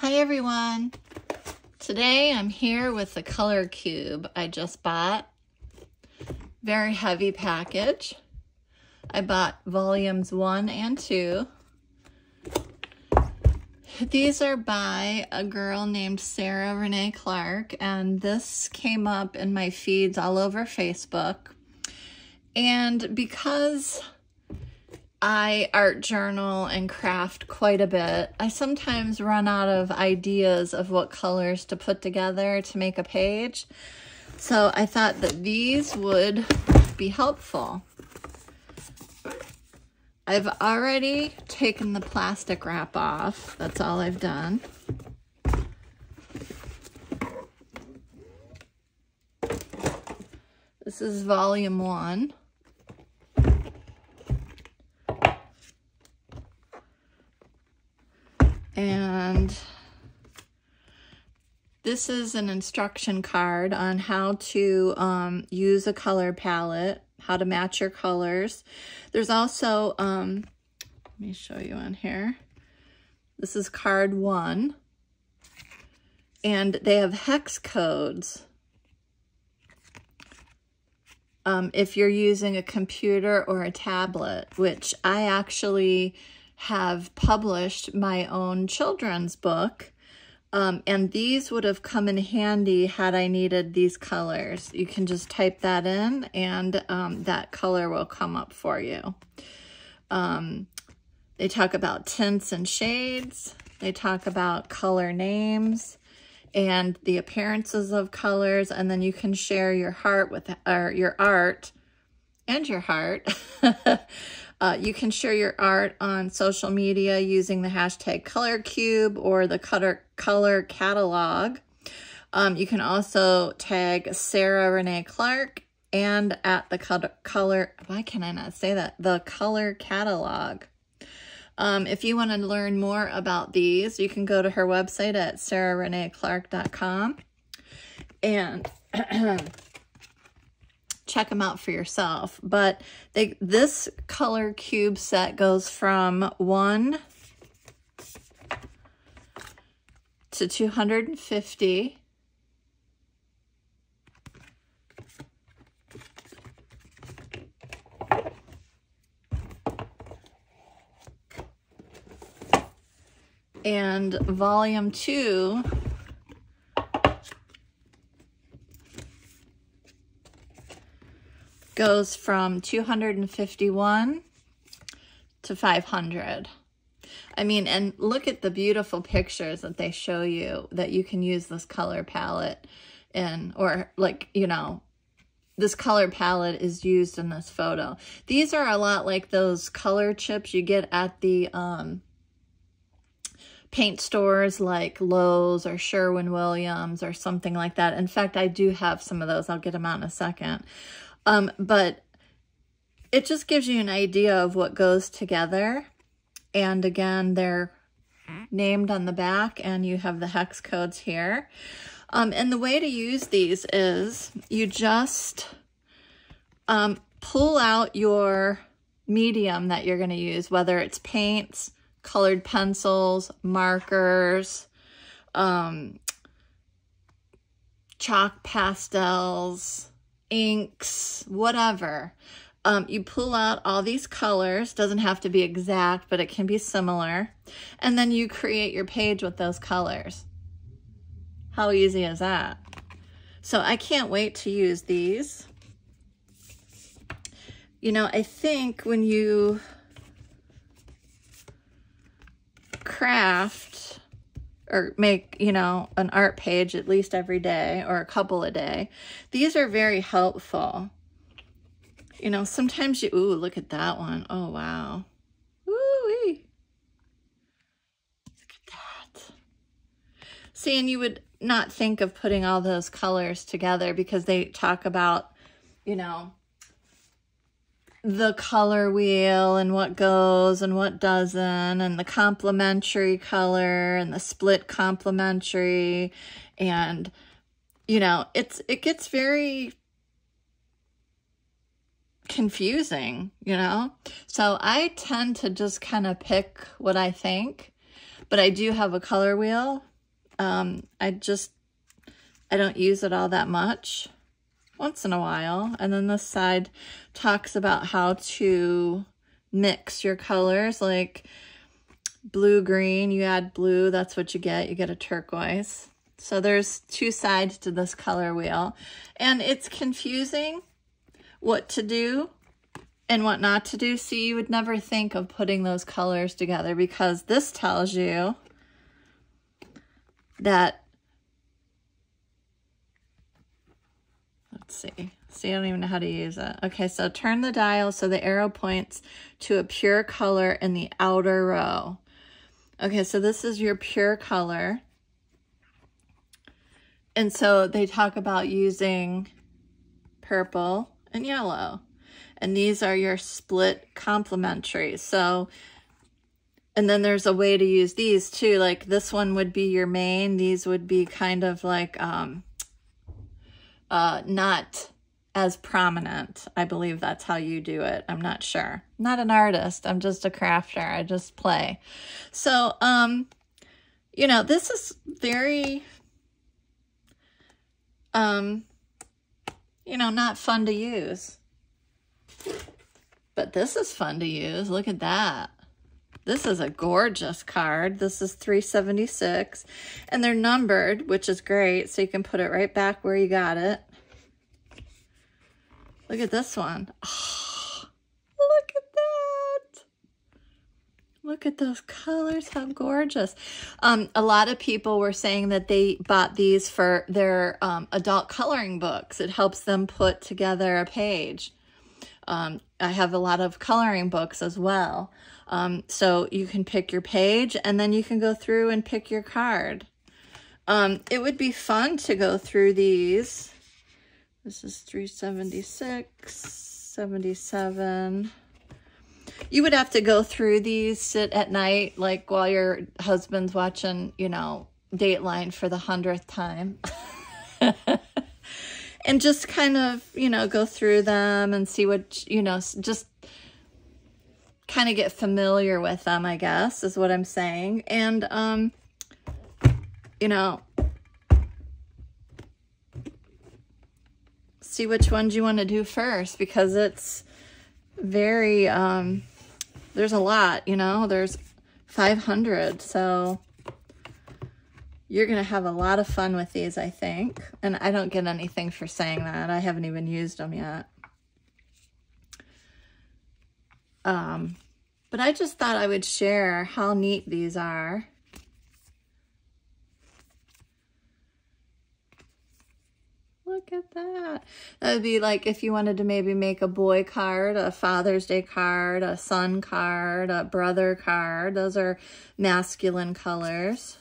Hi everyone! Today I'm here with the color cube I just bought. Very heavy package. I bought volumes 1 and 2. These are by a girl named Sarah Renee Clark, and this came up in my feeds all over Facebook. And because I art journal and craft quite a bit, I sometimes run out of ideas of what colors to put together to make a page. So I thought that these would be helpful. I've already taken the plastic wrap off. That's all I've done. This is volume 1. And this is an instruction card on how to use a color palette, how to match your colors. There's also, let me show you on here. This is card 1. And they have hex codes. If you're using a computer or a tablet, which I actually have published my own children's book, and these would have come in handy had I needed these colors. You can just type that in and that color will come up for you. They talk about tints and shades. They talk about color names and the appearances of colors, and then you can share your heart with, or your art and your heart. You can share your art on social media using the hashtag ColorCube or the color catalog. You can also tag Sarah Renee Clark and at the color, why can I not say that? The color catalog. If you want to learn more about these, you can go to her website at sarahreneeclark.com and check them out for yourself. But this color cube set goes from 1 to 250. And volume 2 goes from 251 to 500. I mean, and look at the beautiful pictures that they show you that you can use this color palette in, or like, you know, this color palette is used in this photo. These are a lot like those color chips you get at the paint stores like Lowe's or Sherwin-Williams or something like that. In fact, I do have some of those. I'll get them out in a second. But it just gives you an idea of what goes together. And again, they're named on the back and you have the hex codes here. And the way to use these is you just pull out your medium that you're going to use, whether it's paints, colored pencils, markers, chalk pastels, inks, whatever. You pull out all these colors. Doesn't have to be exact, but it can be similar. And then you create your page with those colors. How easy is that? So I can't wait to use these. You know, I think when you craft or make, you know, an art page at least every day or a couple a day, these are very helpful. You know, sometimes you, ooh, look at that one. Oh, wow. Ooh-wee. Look at that. See, and you would not think of putting all those colors together because they talk about, you know, the color wheel and what goes and what doesn't, and the complementary color and the split complementary, and you know, it gets very confusing, you know. So I tend to just kind of pick what I think, but I do have a color wheel I don't use it all that much, once in a while. And then this side talks about how to mix your colors, like blue, green, you add blue, that's what you get a turquoise. So there's two sides to this color wheel, and it's confusing what to do and what not to do. See, you would never think of putting those colors together, because this tells you that, let's see, I don't even know how to use it. Okay, so turn the dial so the arrow points to a pure color in the outer row. Okay, so this is your pure color. And so they talk about using purple and yellow. And these are your split complementary. So, and then there's a way to use these too. Like this one would be your main. These would be kind of like not as prominent. I believe that's how you do it. I'm not sure. I'm not an artist. I'm just a crafter. I just play. So, you know, this is very, you know, not fun to use. But this is fun to use. Look at that. This is a gorgeous card. This is 376. And they're numbered, which is great. So you can put it right back where you got it. Look at this one. Oh, look at that. Look at those colors. How gorgeous. A lot of people were saying that they bought these for their adult coloring books. It helps them put together a page. I have a lot of coloring books as well. So you can pick your page and then you can go through and pick your card. It would be fun to go through these. This is 376, 77. You would have to go through these, sit at night, like while your husband's watching, you know, Dateline for the 100th time. And just kind of, you know, go through them and see what, you know, just kind of get familiar with them, I guess, is what I'm saying. And, you know, see which ones you want to do first, because it's very, there's a lot, you know, there's 500, so you're going to have a lot of fun with these, I think. And I don't get anything for saying that. I haven't even used them yet. But I just thought I would share how neat these are. Look at that. That would be like if you wanted to maybe make a boy card, a Father's Day card, a son card, a brother card. Those are masculine colors.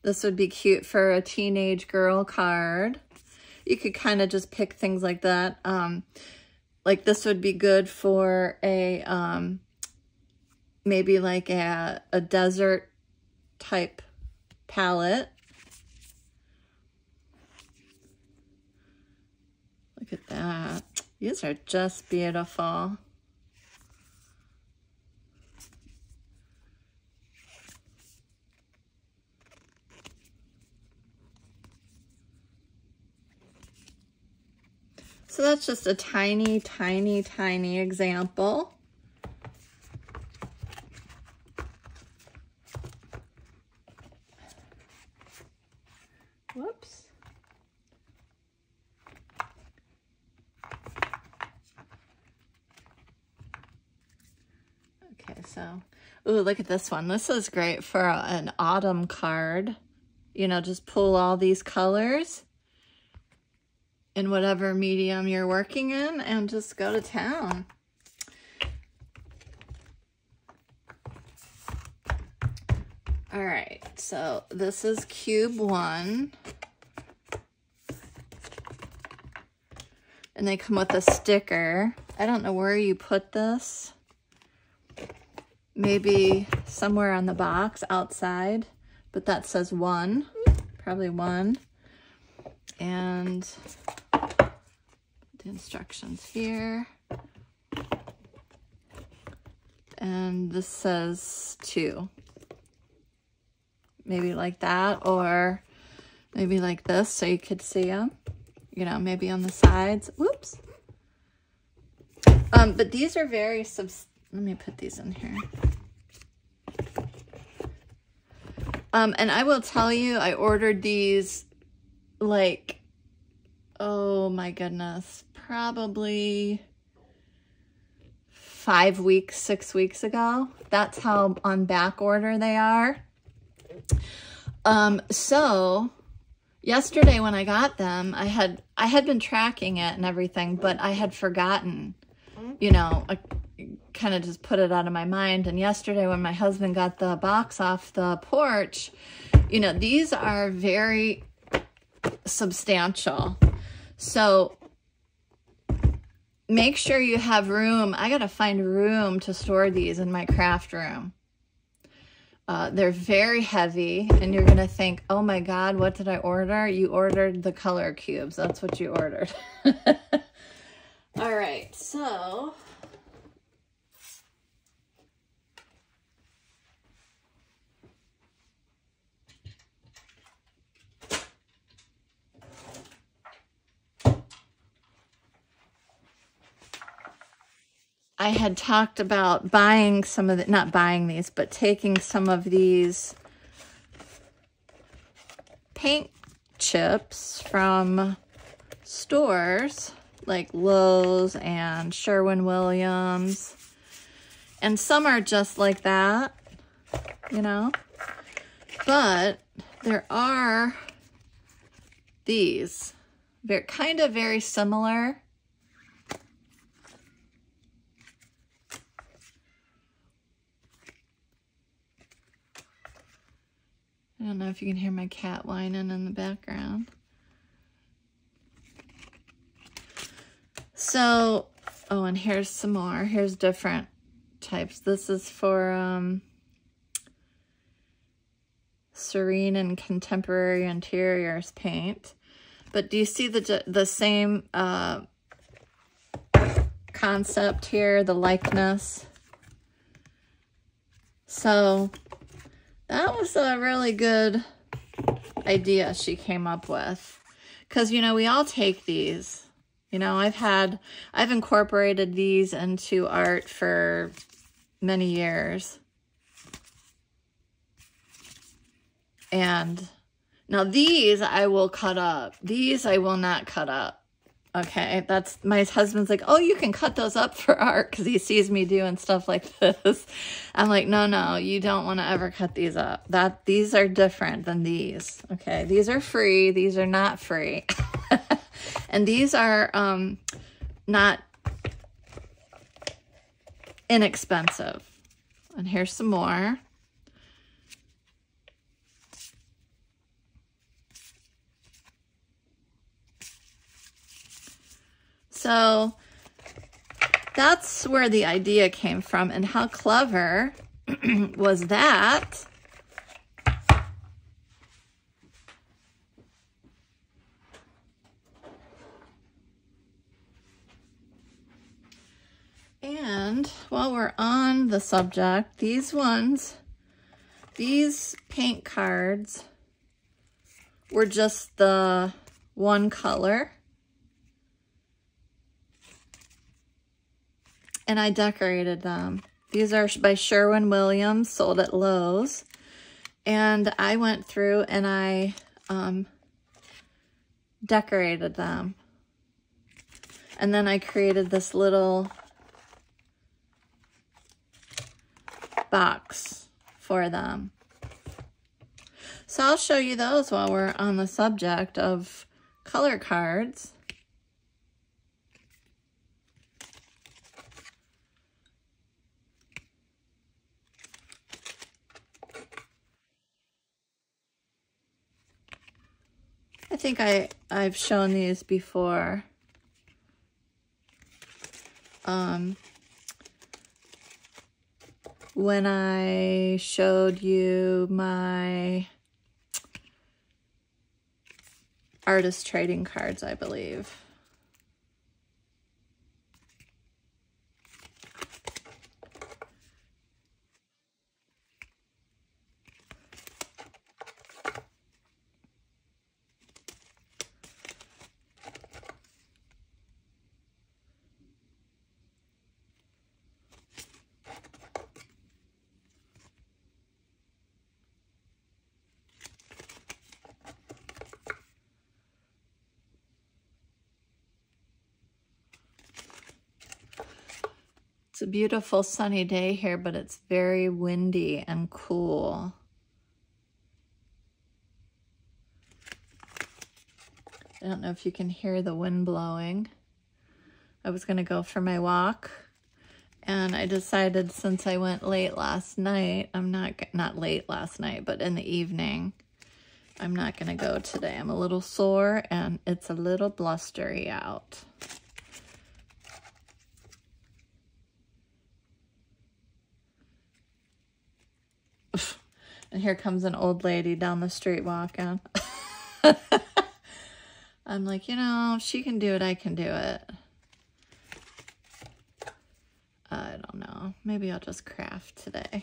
This would be cute for a teenage girl card. You could kind of just pick things like that. Like this would be good for a, maybe like a desert type palette. Look at that. These are just beautiful. So that's just a tiny, tiny, tiny example. Whoops. Okay, so, ooh, look at this one. This is great for an autumn card. You know, just pull all these colors in whatever medium you're working in and just go to town. All right, so this is cube 1. And they come with a sticker. I don't know where you put this. Maybe somewhere on the box outside, but that says 1, probably 1. And the instructions here. And this says 2. maybe like that, or maybe like this so you could see them, you know, maybe on the sides. Whoops. But these are very let me put these in here. And I will tell you, I ordered these like, oh my goodness, probably 5 weeks, 6 weeks ago. That's how on back order they are. So yesterday when I got them, I had been tracking it and everything, but I had forgotten, you know, I kind of just put it out of my mind. And yesterday when my husband got the box off the porch, you know, these are very substantial. So make sure you have room. I got to find room to store these in my craft room. They're very heavy, and you're going to think, oh my God, what did I order? You ordered the color cubes. That's what you ordered. All right, so I had talked about buying some of the, not buying these, but taking some of these paint chips from stores like Lowe's and Sherwin-Williams. And some are just like that, you know, but there are these. They're kind of very similar. I don't know if you can hear my cat whining in the background. So, oh, and here's some more. Here's different types. This is for Serene and Contemporary Interiors paint. But do you see the same concept here, the likeness? So that was a really good idea she came up with. Because, you know, we all take these. You know, I've incorporated these into art for many years. And now these I will cut up. These I will not cut up. Okay, that's, my husband's like, oh, you can cut those up for art, because he sees me doing stuff like this. I'm like, no, you don't want to ever cut these up. These are different than these. Okay, these are free. These are not free. And these are not inexpensive. And here's some more. So that's where the idea came from, and how clever was that? And while we're on the subject, these paint cards were just the one color. And I decorated them. These are by Sherwin-Williams, sold at Lowe's. And I went through and I decorated them. And then I created this little box for them. So I'll show you those while we're on the subject of color cards. I think I've shown these before. When I showed you my artist trading cards, I believe. a beautiful sunny day here, but it's very windy and cool. I don't know if you can hear the wind blowing. I was gonna go for my walk, and I decided since I went late last night, I'm not late last night, but in the evening, I'm not gonna go today. I'm a little sore and it's a little blustery out. And here comes an old lady down the street walking. I'm like, you know, if she can do it, I can do it. I don't know. Maybe I'll just craft today.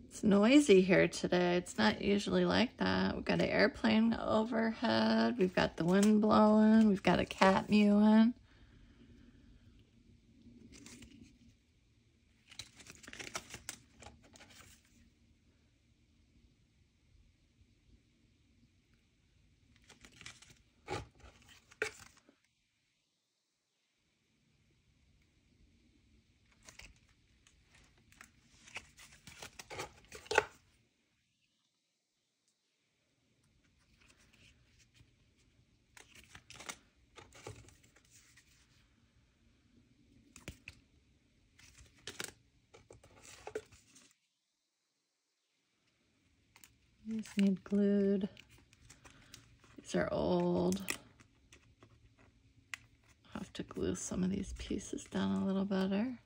It's noisy here today. It's not usually like that. We've got an airplane overhead. We've got the wind blowing. We've got a cat mewing. These need glued. These are old. I'll have to glue some of these pieces down a little better.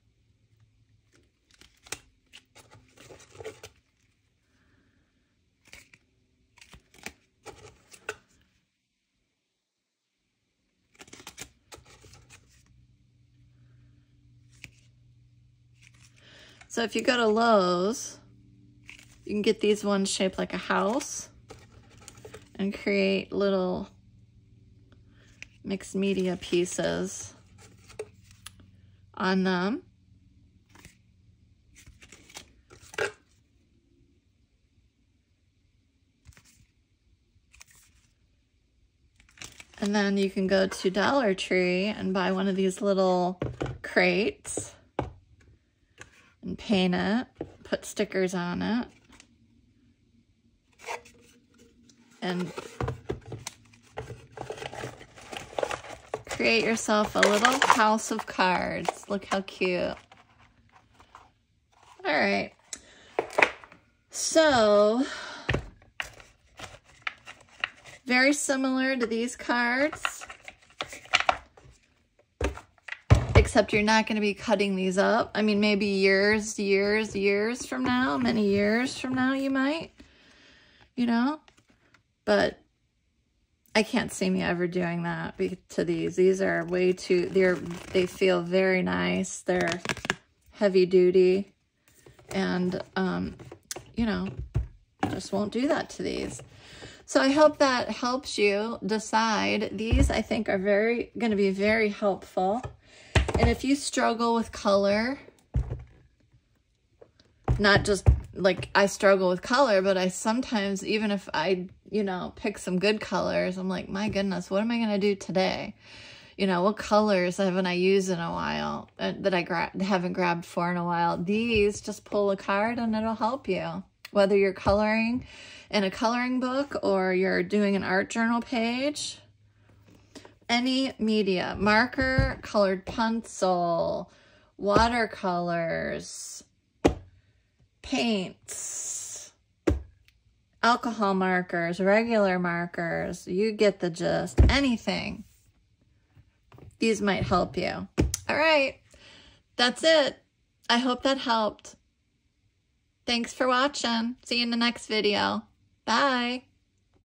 So if you go to Lowe's, you can get these ones shaped like a house and create little mixed media pieces on them. And then you can go to Dollar Tree and buy one of these little crates and paint it, put stickers on it, and create yourself a little house of cards. Look how cute. All right. So, very similar to these cards, except you're not going to be cutting these up. I mean, maybe years from now, many years from now, you might, you know, but I can't see me ever doing that to these. These are way too, they feel very nice. They're heavy duty, and, you know, just won't do that to these. So I hope that helps you decide. These, I think, are going to be very helpful. And if you struggle with color, not just like I struggle with color, but I sometimes, even if I, you know, pick some good colors, I'm like, my goodness, what am I going to do today? You know, what colors haven't I used in a while that I haven't grabbed for in a while? These, just pull a card and it'll help you. Whether you're coloring in a coloring book or you're doing an art journal page, any media, marker, colored pencil, watercolors, paints, alcohol markers, regular markers, you get the gist. Anything. These might help you. All right, that's it. I hope that helped. Thanks for watching. See you in the next video. Bye.